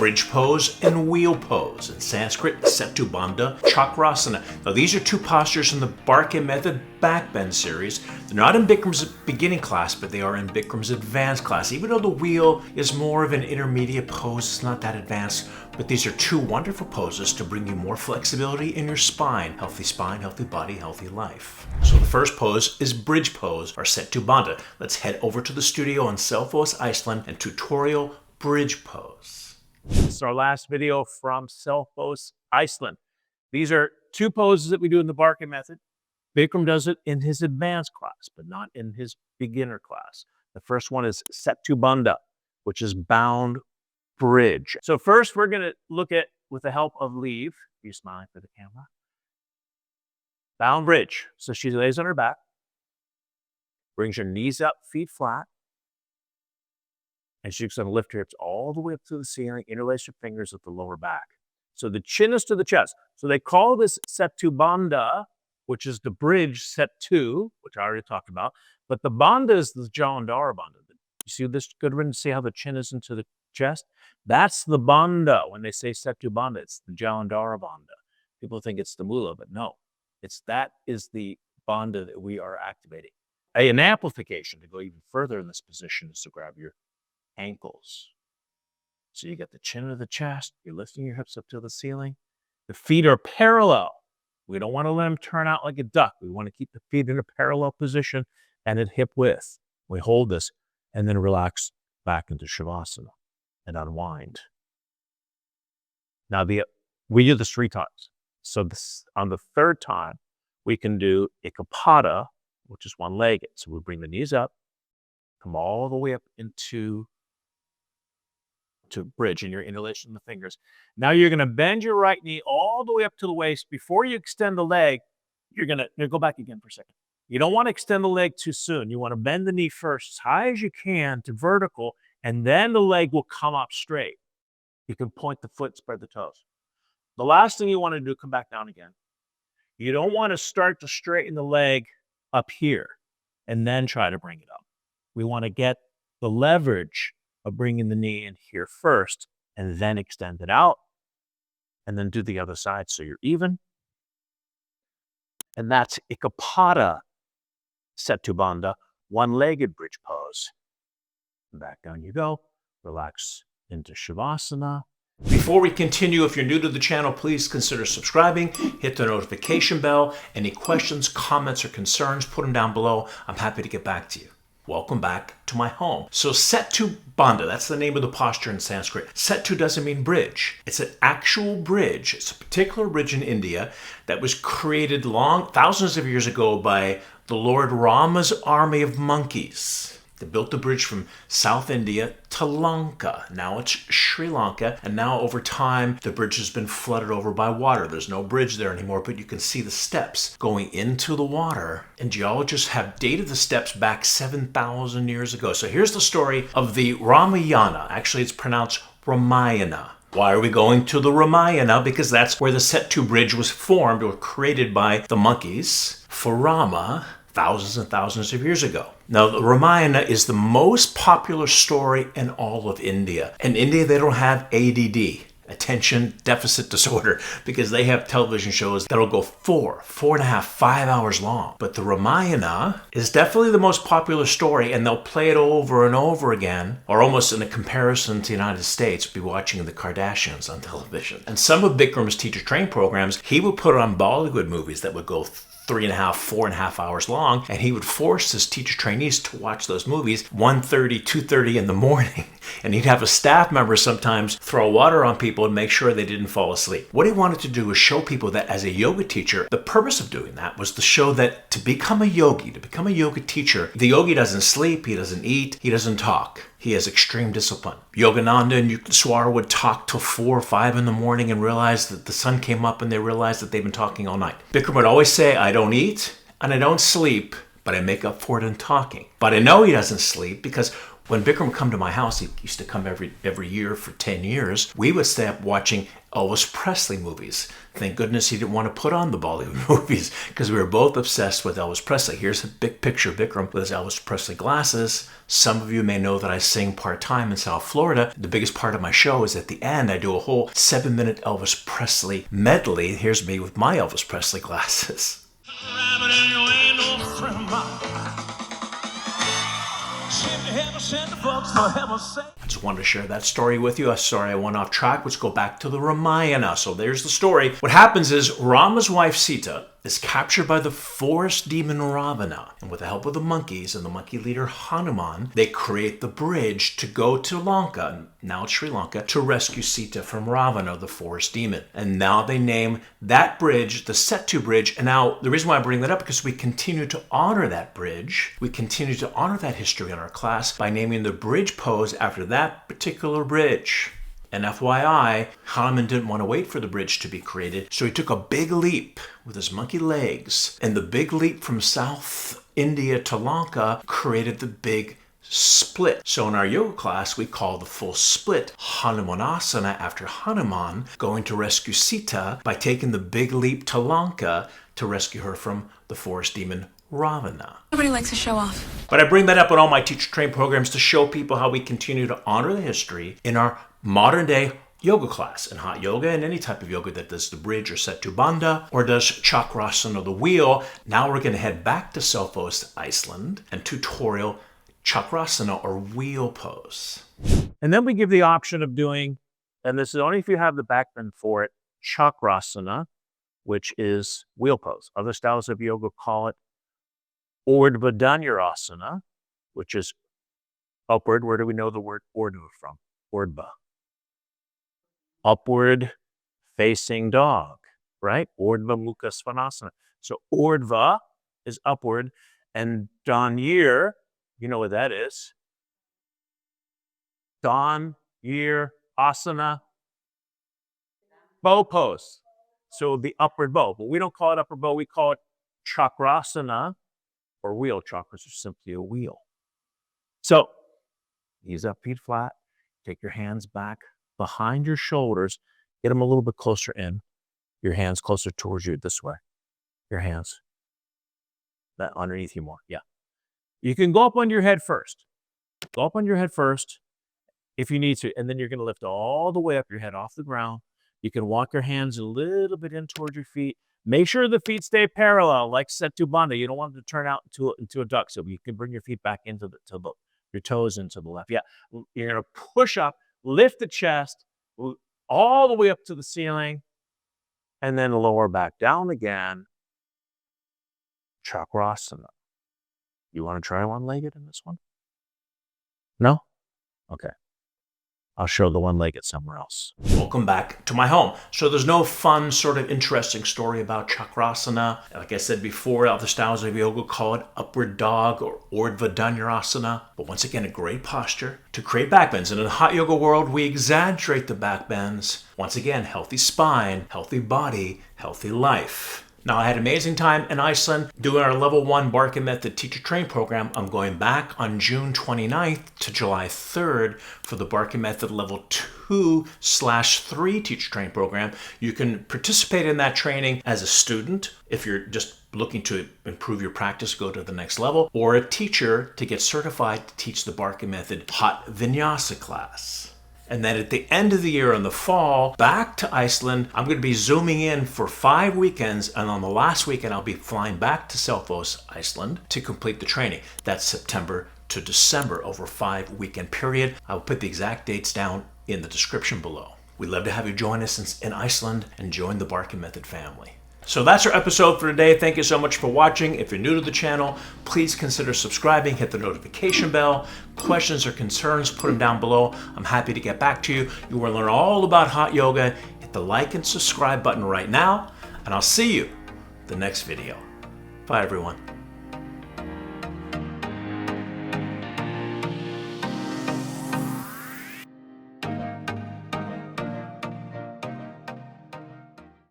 bridge pose and wheel pose. In Sanskrit, Setu Bandhasana, Chakrasana. Now these are two postures in the Barkan Method backbend series. They're not in Bikram's beginning class, but they are in Bikram's advanced class. Even though the wheel is more of an intermediate pose, it's not that advanced, but these are two wonderful poses to bring you more flexibility in your spine. Healthy body, healthy life. So the first pose is bridge pose, or Setu Bandha. Let's head over to the studio on Selfoss, Iceland, and tutorial bridge pose. This is our last video from Selfoss, Iceland. These are two poses that we do in the Barkan Method. Bikram does it in his advanced class, but not in his beginner class. The first one is Setu Bandha, which is bound bridge. So first we're going to look at, with the help of Leave, you smiling for the camera, bound bridge. So she lays on her back, brings her knees up, feet flat, and she's going to lift her hips all the way up to the ceiling, interlace her fingers at the lower back. So the chin is to the chest. So they call this Setu Bandha, which is the bridge Setu, which I already talked about. But the Bandha is the Jalandhara Bandha. You see this good one? See how the chin is into the chest? That's the Bandha. When they say Setu Bandha, it's the Jalandhara Bandha. People think it's the Mula, but no. That is the Bandha that we are activating. An amplification to go even further in this position is to grab your ankles. So you get the chin to the chest, you're lifting your hips up to the ceiling. The feet are parallel. We don't want to let them turn out like a duck. We want to keep the feet in a parallel position and at hip width. We hold this and then relax back into Shavasana and unwind. Now we do this 3 times. So on the third time, we can do Ikapada, which is one-legged. So we bring the knees up, come all the way up into bridge, and you're interlacing the fingers. Now you're going to bend your right knee all the way up to the waist. Before you extend the leg, you're going to go back again for a second. You don't want to extend the leg too soon. You want to bend the knee first as high as you can to vertical, and then the leg will come up straight. You can point the foot, spread the toes. The last thing you want to do, come back down again. You don't want to start to straighten the leg up here and then try to bring it up. We want to get the leverage of bringing the knee in here first and then extend it out and then do the other side so you're even. And that's Ikapada Setu Bandha, one-legged bridge pose. Back down you go. Relax into Shavasana. Before we continue, if you're new to the channel, please consider subscribing, hit the notification bell. Any questions, comments, or concerns, put them down below. I'm happy to get back to you. Welcome back to my home. So Setu Bandha, that's the name of the posture in Sanskrit. Setu doesn't mean bridge. It's an actual bridge. It's a particular bridge in India that was created thousands of years ago by the Lord Rama's army of monkeys. They built the bridge from South India to Lanka. Now it's Sri Lanka, and now over time, the bridge has been flooded over by water. There's no bridge there anymore, but you can see the steps going into the water, and geologists have dated the steps back 7,000 years ago. So here's the story of the Ramayana. Actually, it's pronounced Ramayana. Why are we going to the Ramayana? Because that's where the Setu Bridge was formed or created by the monkeys for Rama thousands and thousands of years ago. Now, the Ramayana is the most popular story in all of India. In India, they don't have ADD, attention deficit disorder, because they have television shows that'll go 4.5, 5 hours long. But the Ramayana is definitely the most popular story, and they'll play it over and over again, or almost in a comparison to the United States, be watching the Kardashians on television. And some of Bikram's teacher training programs, he would put on Bollywood movies that would go 3.5, 4.5 hours long, and he would force his teacher trainees to watch those movies 1:30, 2:30 in the morning. And he'd have a staff member sometimes throw water on people and make sure they didn't fall asleep. What he wanted to do was show people that as a yoga teacher, the purpose of doing that was to show that to become a yogi, to become a yoga teacher, the yogi doesn't sleep, he doesn't eat, he doesn't talk. He has extreme discipline. Yogananda and Yuktaswara would talk till 4 or 5 in the morning and realize that the sun came up and they realized that they've been talking all night. Bikram would always say, I don't eat and I don't sleep, but I make up for it in talking. But I know he doesn't sleep because When Bikram would come to my house, he used to come every year for 10 years, we would stay up watching Elvis Presley movies. Thank goodness he didn't want to put on the Bollywood movies because we were both obsessed with Elvis Presley. Here's a big picture of Bikram with his Elvis Presley glasses. Some of you may know that I sing part-time in South Florida. The biggest part of my show is at the end. I do a whole 7-minute Elvis Presley medley. Here's me with my Elvis Presley glasses. I just wanted to share that story with you. I'm sorry I went off track. Let's go back to the Ramayana. So there's the story. What happens is Rama's wife Sita is captured by the forest demon Ravana. And with the help of the monkeys and the monkey leader Hanuman, they create the bridge to go to Lanka, now it's Sri Lanka, to rescue Sita from Ravana, the forest demon. And now they name that bridge the Setu Bridge. And now the reason why I bring that up is because we continue to honor that bridge. We continue to honor that history in our class by naming the bridge pose after that particular bridge. And FYI, Hanuman didn't want to wait for the bridge to be created, so he took a big leap with his monkey legs. And the big leap from South India to Lanka created the big split. So in our yoga class, we call the full split Hanumanasana after Hanuman going to rescue Sita by taking the big leap to Lanka to rescue her from the forest demon Ravana. Nobody likes to show off. But I bring that up in all my teacher train programs to show people how we continue to honor the history in our modern day yoga class, and hot yoga and any type of yoga that does the bridge or Setu Bandha or does Chakrasana, the wheel. Now we're going to head back to Selfoss, Iceland, and tutorial Chakrasana or wheel pose. And then we give the option of doing, and this is only if you have the back bend for it, Chakrasana, which is wheel pose. Other styles of yoga call it Urdhva Dhanurasana, which is upward. Where do we know the word Urdhva from? Urdhva. Upward facing dog, right? Urdhva Mukha Svanasana. So Urdhva is upward, and Dhanur, you know what that is. Dhanur Asana, bow pose. So the upward bow. But we don't call it upward bow, we call it Chakrasana, or wheel. Chakras are simply a wheel. So knees up, feet flat. Take your hands back behind your shoulders. Get them a little bit closer in. Your hands closer towards you this way. Your hands. That underneath you more. Yeah. You can go up on your head first. Go up on your head first if you need to. And then you're going to lift all the way up your head off the ground. You can walk your hands a little bit in towards your feet. Make sure the feet stay parallel, like Setu Bandha. You don't want them to turn out into a duck. So you can bring your feet back into your toes into the left. Yeah. You're going to push up, lift the chest all the way up to the ceiling, and then lower back down again. Chakrasana. You want to try one-legged in this one? No? Okay. I'll show the one-legged somewhere else. Welcome back to my home. So there's no fun, sort of interesting story about Chakrasana. Like I said before, other styles of yoga call it upward dog or Urdhva Dhanurasana. But once again, a great posture to create backbends. And in the hot yoga world, we exaggerate the backbends. Once again, healthy spine, healthy body, healthy life. Now, I had an amazing time in Iceland doing our Level 1 Barkan Method Teacher Train Program. I'm going back on June 29th to July 3rd for the Barkan Method Level 2/3 Teacher Train Program. You can participate in that training as a student if you're just looking to improve your practice, go to the next level, or a teacher to get certified to teach the Barkan Method Hot Vinyasa class. And then at the end of the year in the fall, back to Iceland. I'm going to be zooming in for 5 weekends. And on the last weekend, I'll be flying back to Selfoss, Iceland to complete the training. That's September to December over a 5-weekend period. I'll put the exact dates down in the description below. We'd love to have you join us in Iceland and join the Barkan Method family. So that's our episode for today. Thank you so much for watching. If you're new to the channel, please consider subscribing, hit the notification bell. Questions or concerns, put them down below. I'm happy to get back to you. You want to learn all about hot yoga, hit the like and subscribe button right now, and I'll see you the next video. Bye, everyone.